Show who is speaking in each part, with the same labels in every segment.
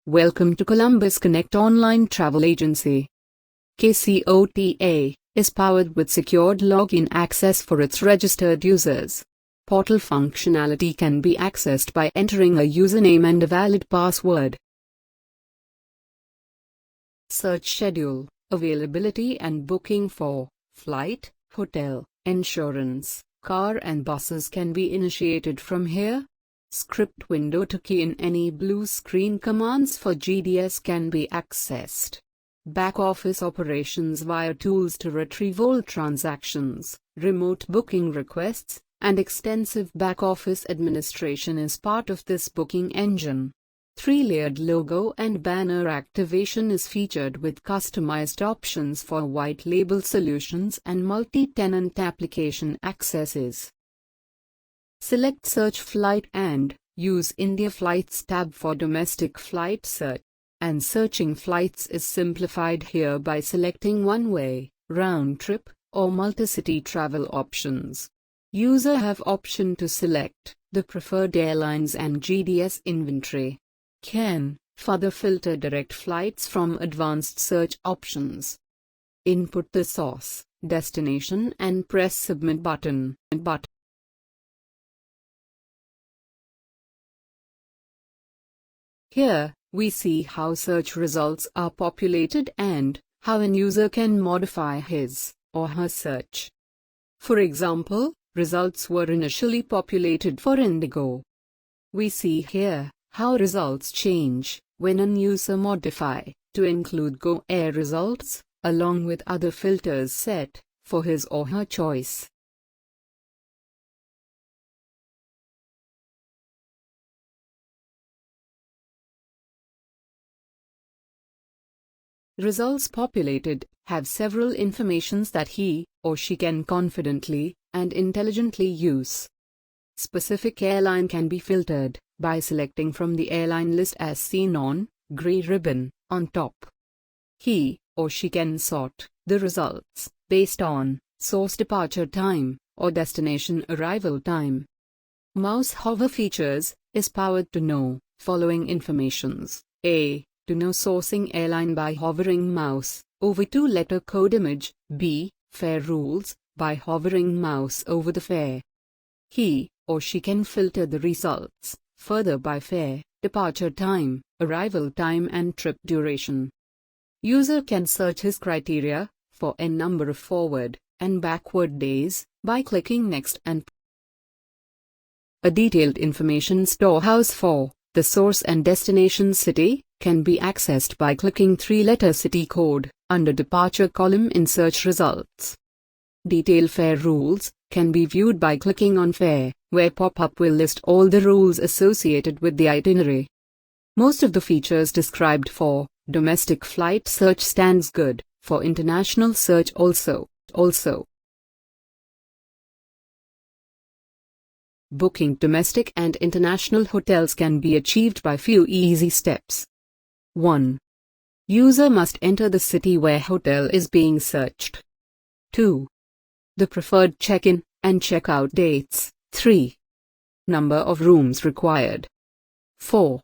Speaker 1: Welcome to Kolombus Connect Online Travel Agency. OTA is powered with secured login access for its registered users. Portal functionality can be accessed by entering a username and a valid password. Search schedule, availability and booking for flight, hotel, insurance, car and buses can be initiated from here. Script window to key in any blue screen commands for GDS can be accessed. Back office operations via tools to retrieve all transactions, remote booking requests, and extensive back office administration is part of this booking engine. 3-layered logo and banner activation is featured with customized options for white label solutions and multi-tenant application accesses. Select Search Flight and use India Flights tab for domestic flight search. And searching flights is simplified here by selecting one-way, round-trip, or multi-city travel options. User have option to select the preferred airlines and GDS inventory. Can further filter direct flights from advanced search options. Input the source, destination and press Submit button. Here, we see how search results are populated and how an user can modify his or her search. For example, results were initially populated for Indigo. We see here how results change when a user modify to include Go Air results, along with other filters set for his or her choice. Results populated have several informations that he or she can confidently and intelligently use. Specific airline can be filtered by selecting from the airline list as seen on gray ribbon on top. He or she can sort the results based on source departure time or destination arrival time. Mouse hover features is powered to know following informations. A. To know sourcing airline by hovering mouse over two-letter code image. B. Fare rules by hovering mouse over the fare. He or she can filter the results further by fare, departure time, arrival time and trip duration. User can search his criteria for a number of forward and backward days by clicking Next and a detailed information storehouse for the source and destination city can be accessed by clicking 3-letter city code under departure column in search results. Detailed fare rules can be viewed by clicking on fare, where pop-up will list all the rules associated with the itinerary. Most of the features described for domestic flight search stands good for international search also. Booking domestic and international hotels can be achieved by few easy steps. 1. User must enter the city where hotel is being searched. 2. The preferred check-in and check-out dates. 3. Number of rooms required. 4.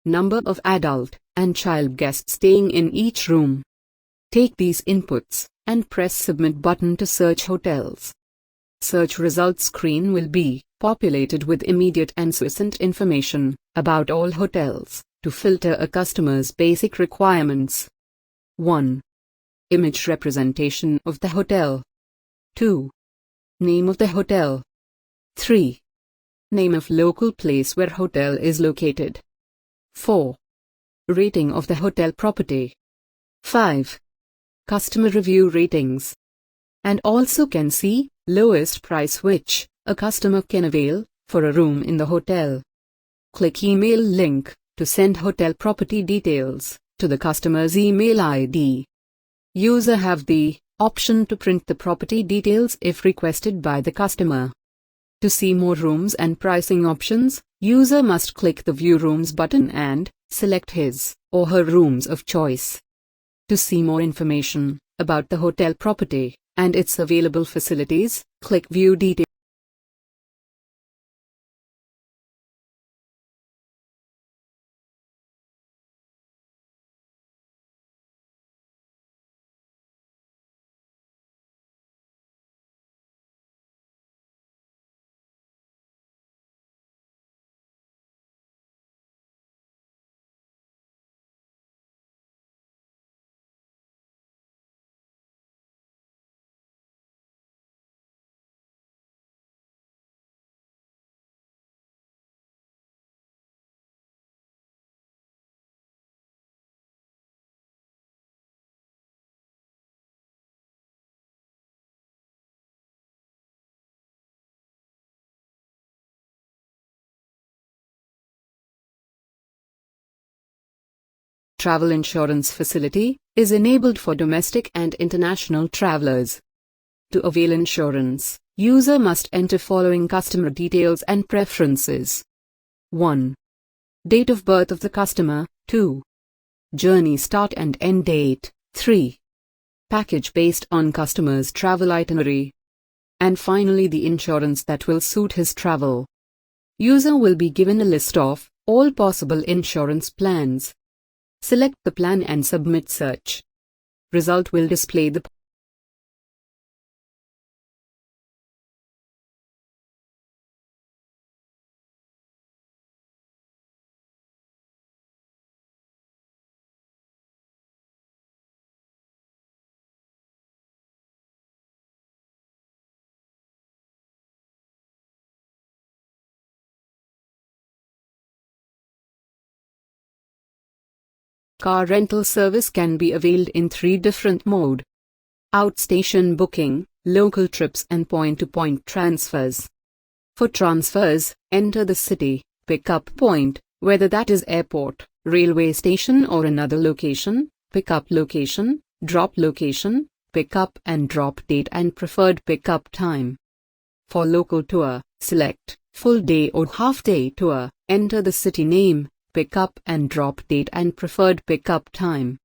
Speaker 1: Number of adult and child guests staying in each room. Take these inputs and press Submit button to search hotels. Search results screen will be populated with immediate and succinct information about all hotels to filter a customer's basic requirements. 1. Image representation of the hotel. 2. Name of the hotel. 3. Name of local place where hotel is located. 4. Rating of the hotel property. 5. Customer review ratings. And also can see lowest price which a customer can avail for a room in the hotel. Click email link to send hotel property details to the customer's email ID. User have the option to print the property details if requested by the customer. To see more rooms and pricing options, user must click the View Rooms button and select his or her rooms of choice. To see more information about the hotel property and its available facilities, click View Details. travel insurance facility is enabled for domestic and international travelers. To avail insurance, user must enter following customer details and preferences. 1. Date of birth of the customer. 2. Journey start and end date. 3. Package based on customer's travel itinerary. And finally the insurance that will suit his travel. User will be given a list of all possible insurance plans. Select the plan and submit search. Result will display the car rental service can be availed in 3 different modes. Outstation booking, local trips and point-to-point transfers. For transfers, enter the city, pickup point, whether that is airport, railway station or another location, pickup location, drop location, pickup and drop date and preferred pickup time. For local tour, select full day or half day tour, enter the city name, pickup and drop date and preferred pickup time.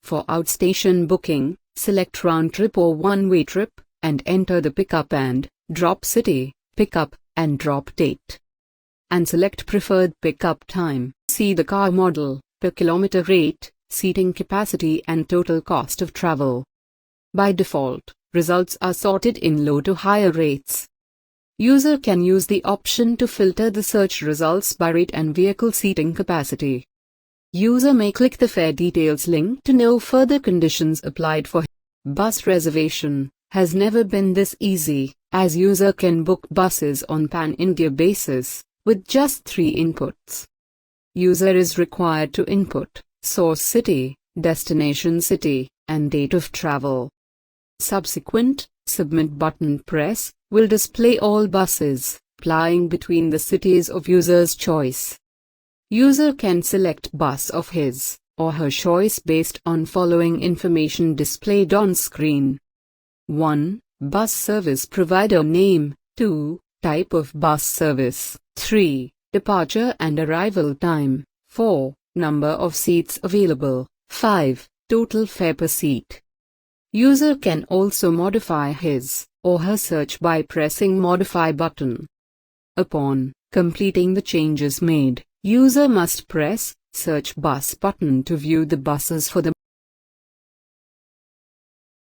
Speaker 1: For outstation booking, select round trip or one-way trip, and enter the pickup and drop city, pickup and drop date. And select preferred pickup time. See the car model, per kilometer rate, seating capacity and total cost of travel. By default, results are sorted in low to higher rates. User can use the option to filter the search results by rate and vehicle seating capacity. User may click the fare details link to know further conditions applied for bus reservation. Has never been this easy, as user can book buses on pan-India basis, with just 3 inputs. User is required to input source city, destination city, and date of travel. Subsequent submit button press will display all buses plying between the cities of user's choice. User can select bus of his or her choice based on following information displayed on screen. 1. Bus service provider name. 2. Type of bus service. 3. Departure and arrival time. 4. Number of seats available. 5. Total fare per seat. User can also modify his or her search by pressing Modify button. Upon completing the changes made, user must press Search Bus button to view the buses for the.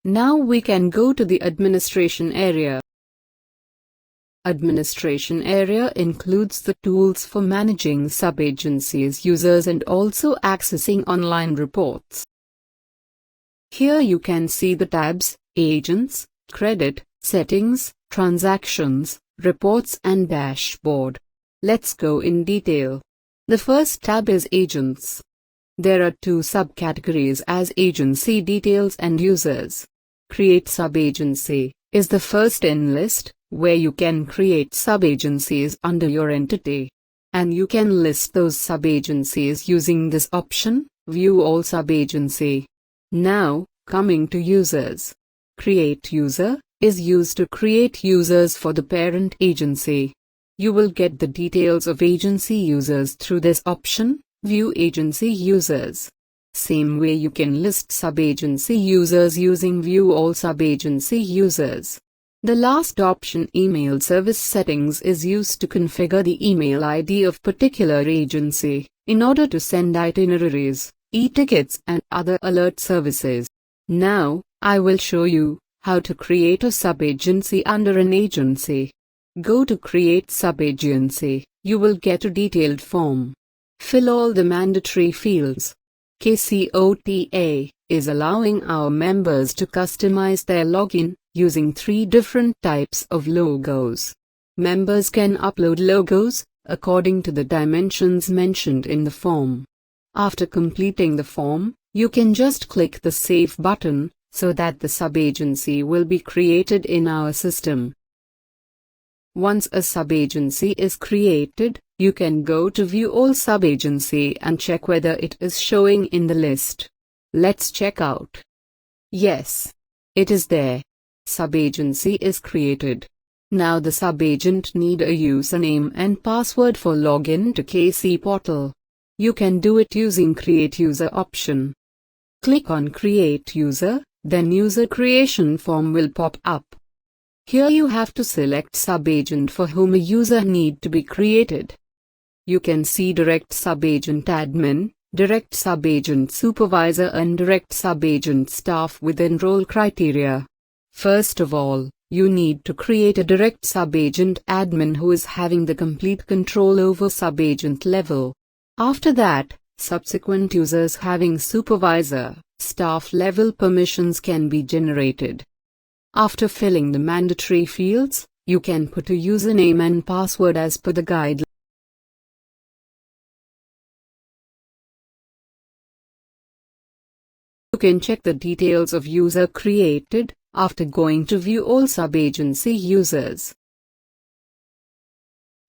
Speaker 1: Now we can go to the administration area. Administration area includes the tools for managing sub-agencies users and also accessing online reports. Here you can see the tabs, Agents, Credit, Settings, Transactions, Reports and Dashboard. Let's go in detail. The first tab is Agents. There are 2 subcategories as Agency Details and Users. Create Sub-Agency is the first in list, where you can create sub-agencies under your entity. And you can list those sub-agencies using this option, View All Sub-Agency. Now, coming to Users. Create User is used to create users for the parent agency. You will get the details of agency users through this option, View Agency Users. Same way you can list sub-agency users using View All Sub-Agency Users. The last option, Email Service Settings, is used to configure the email ID of particular agency in order to send itineraries, e-tickets and other alert services. Now, I will show you how to create a sub-agency under an agency. Go to Create Sub-Agency. You will get a detailed form. Fill all the mandatory fields. OTA is allowing our members to customize their login using 3 different types of logos. Members can upload logos according to the dimensions mentioned in the form. After completing the form, you can just click the Save button so that the sub-agency will be created in our system. Once a sub-agency is created, You can go to view all sub-agency and check whether it is showing in the list. Let's check out. Yes, it is there. Sub-agency is created. Now the sub-agent need a username and password for login to KC portal. You can do it using Create User option. Click on Create User, then User Creation Form will pop up. Here you have to select sub-agent for whom a user need to be created. You can see Direct Sub-Agent Admin, Direct Sub-Agent Supervisor and Direct Sub-Agent Staff within role criteria. First of all, you need to create a Direct Sub-Agent Admin who is having the complete control over sub-agent level. After that, subsequent users having supervisor, staff level permissions can be generated. After filling the mandatory fields, you can put a username and password as per the guidelines. You can check the details of user created after going to view all sub-agency users.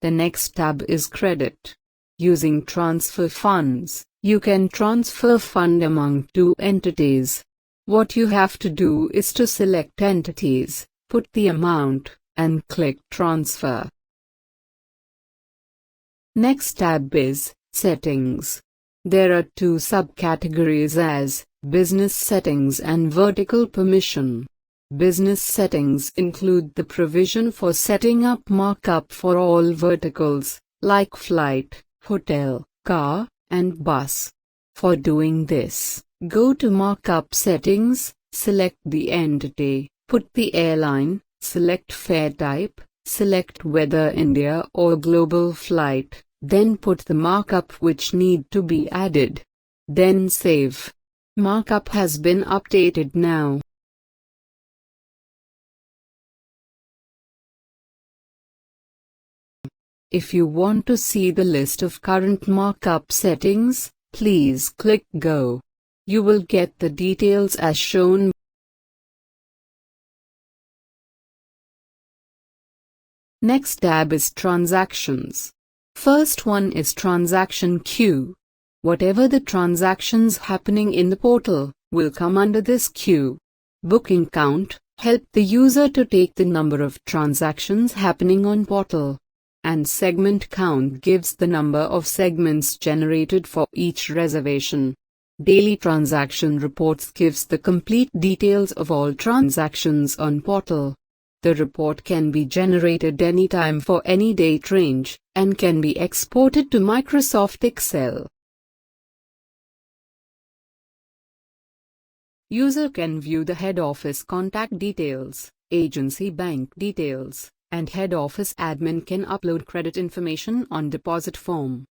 Speaker 1: The next tab is Credit. Using Transfer Funds, you can transfer fund among two entities. What you have to do is to select entities, put the amount, and click Transfer. Next tab is Settings. There are two subcategories as Business Settings and Vertical Permission. Business settings include the provision for setting up markup for all verticals, like flight, hotel, car, and bus. For doing this, go to Markup Settings, select the entity, put the airline, select fare type, select whether India or global flight, then put the markup which need to be added. Then save. Markup has been updated now. If you want to see the list of current markup settings, please click Go. You will get the details as shown. Next tab is Transactions. First one is Transaction Queue. Whatever the transactions happening in the portal, will come under this queue. Booking Count help the user to take the number of transactions happening on portal. And Segment Count gives the number of segments generated for each reservation. Daily Transaction Reports gives the complete details of all transactions on portal. The report can be generated anytime for any date range, and can be exported to Microsoft Excel. User can view the head office contact details, agency bank details, and head office admin can upload credit information on deposit form.